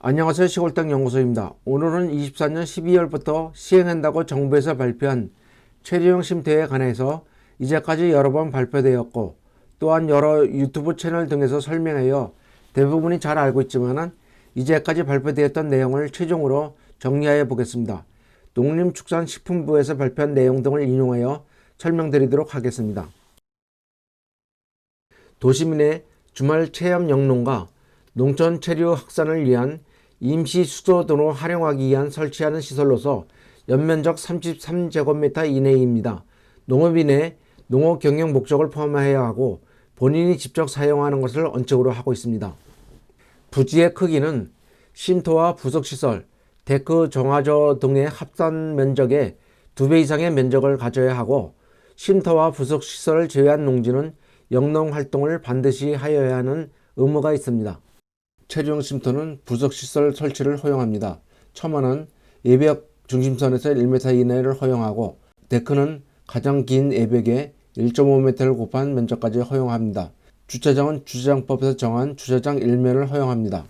안녕하세요. 시골땅 연구소입니다. 오늘은 24년 12월부터 시행한다고 정부에서 발표한 체류형 쉼터에 관해서 이제까지 여러 번 발표되었고 또한 여러 유튜브 채널 등에서 설명하여 대부분이 잘 알고 있지만 이제까지 발표되었던 내용을 최종으로 정리하여 보겠습니다. 농림축산식품부에서 발표한 내용 등을 인용하여 설명드리도록 하겠습니다. 도시민의 주말 체험 영농과 농촌 체류 확산을 위한 임시 수도 등으로 활용하기 위한 설치하는 시설로서 연면적 33제곱미터 이내입니다. 농업인의 농업 경영 목적을 포함해야 하고 본인이 직접 사용하는 것을 원칙으로 하고 있습니다. 부지의 크기는 쉼터와 부속시설, 데크, 정화조 등의 합산 면적의 2배 이상의 면적을 가져야 하고 쉼터와 부속시설을 제외한 농지는 영농활동을 반드시 하여야 하는 의무가 있습니다. 체류형 쉼터는 부속시설 설치를 허용합니다. 처마는 예벽 중심선에서 1m 이내를 허용하고 데크는 가장 긴 예벽에 1.5m를 곱한 면적까지 허용합니다. 주차장은 주차장법에서 정한 주차장 1면을 허용합니다.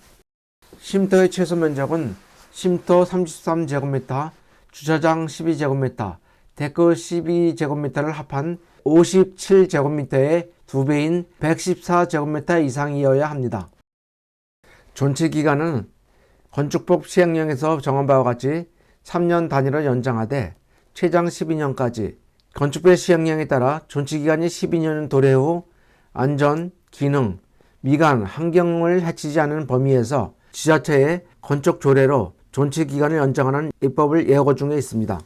쉼터의 최소 면적은 쉼터 33제곱미터, 주차장 12제곱미터, 데크 12제곱미터를 합한 57제곱미터의 2배인 114제곱미터 이상이어야 합니다. 존치기간은 건축법 시행령에서 정한 바와 같이 3년 단위로 연장하되 최장 12년까지 건축법 시행령에 따라 존치기간이 12년 도래 후 안전, 기능, 미관, 환경을 해치지 않은 범위에서 지자체의 건축 조례로 존치기간을 연장하는 입법을 예고 중에 있습니다.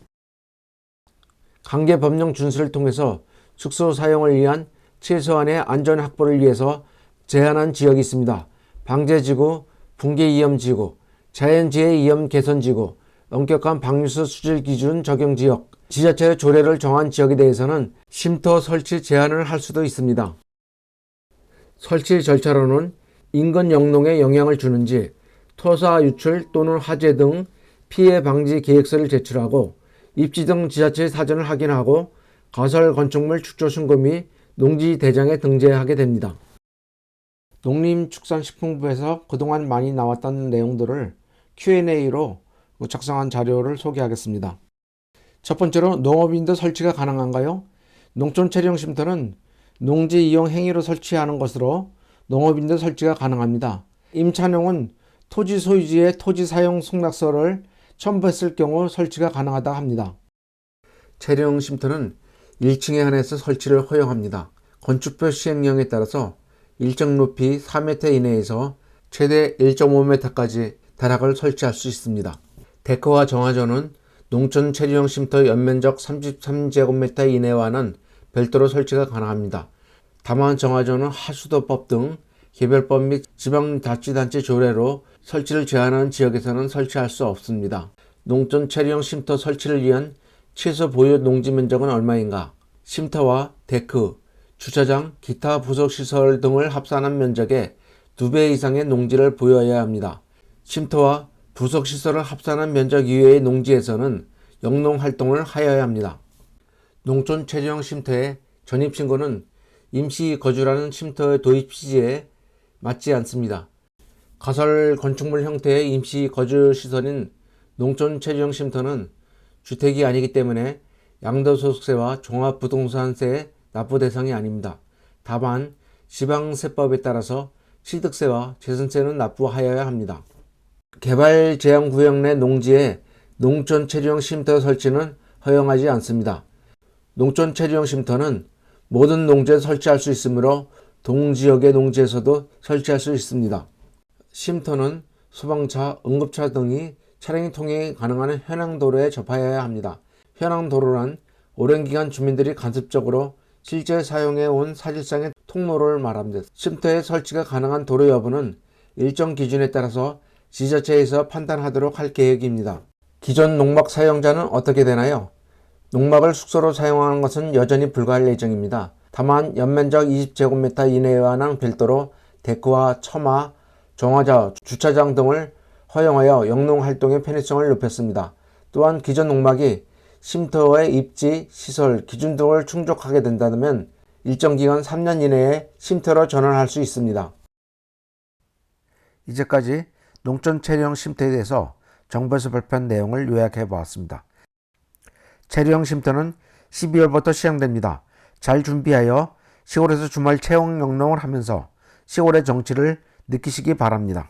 관계 법령 준수를 통해서 숙소 사용을 위한 최소한의 안전 확보를 위해서 제한한 지역이 있습니다. 방제지구, 붕괴위험지구, 자연재해 위험 개선지구, 엄격한 방류수 수질 기준 적용지역, 지자체의 조례를 정한 지역에 대해서는 쉼터 설치 제한을 할 수도 있습니다. 설치 절차로는 인근 영농에 영향을 주는지 토사 유출 또는 화재 등 피해 방지 계획서를 제출하고 입지 등 지자체 사전을 확인하고 가설 건축물 축조 신고 및 농지 대장에 등재하게 됩니다. 농림축산식품부에서 그동안 많이 나왔던 내용들을 Q&A로 작성한 자료를 소개하겠습니다. 첫 번째로 농업인도 설치가 가능한가요? 농촌 체류형 쉼터는 농지 이용 행위로 설치하는 것으로 농업인도 설치가 가능합니다. 임차용은 토지 소유지의 토지 사용 승낙서를 첨부했을 경우 설치가 가능하다 합니다. 체류형 쉼터는 1층에 한해서 설치를 허용합니다. 건축법 시행령에 따라서 일정 높이 4m 이내에서 최대 1.5m까지 다락을 설치할 수 있습니다. 데크와 정화조는 농촌 체류형 쉼터 연면적 33제곱미터 이내와는 별도로 설치가 가능합니다. 다만 정화조는 하수도법 등 개별법 및 지방자치단체 조례로 설치를 제한하는 지역에서는 설치할 수 없습니다. 농촌 체류형 쉼터 설치를 위한 최소 보유 농지 면적은 얼마인가? 쉼터와 데크, 주차장, 기타 부속시설 등을 합산한 면적의 2배 이상의 농지를 보유해야 합니다. 쉼터와 부속시설을 합산한 면적 이외의 농지에서는 영농활동을 하여야 합니다. 농촌 체류형 쉼터의 전입신고는 임시 거주라는 쉼터의 도입 취지에 맞지 않습니다. 가설 건축물 형태의 임시 거주시설인 농촌 체류형 쉼터는 주택이 아니기 때문에 양도소득세와 종합부동산세 납부 대상이 아닙니다. 다만 지방세법에 따라서 취득세와 재산세는 납부하여야 합니다. 개발제한구역 내 농지에 농촌 체류형 쉼터 설치는 허용하지 않습니다. 농촌 체류형 쉼터는 모든 농지에 설치할 수 있으므로 동지역의 농지에서도 설치할 수 있습니다. 쉼터는 소방차, 응급차 등이 차량이 통행이 가능한 현황도로에 접하여야 합니다. 현황도로란 오랜 기간 주민들이 간접적으로 실제 사용해 온 사실상의 통로를 말합니다. 쉼터의 설치가 가능한 도로 여부는 일정 기준에 따라서 지자체에서 판단하도록 할 계획입니다. 기존 농막 사용자는 어떻게 되나요? 농막을 숙소로 사용하는 것은 여전히 불가할 예정입니다. 다만 연면적 20제곱미터 이내와는 별도로 데크와 처마, 정화조, 주차장 등을 허용하여 영농활동의 편의성을 높였습니다. 또한 기존 농막이 쉼터의 입지, 시설, 기준 등을 충족하게 된다면 일정 기간 3년 이내에 쉼터로 전환할 수 있습니다. 이제까지 농촌 체류형 쉼터에 대해서 정부에서 발표한 내용을 요약해 보았습니다. 체류형 쉼터는 12월부터 시행됩니다. 잘 준비하여 시골에서 주말 체험 영농을 하면서 시골의 정취를 느끼시기 바랍니다.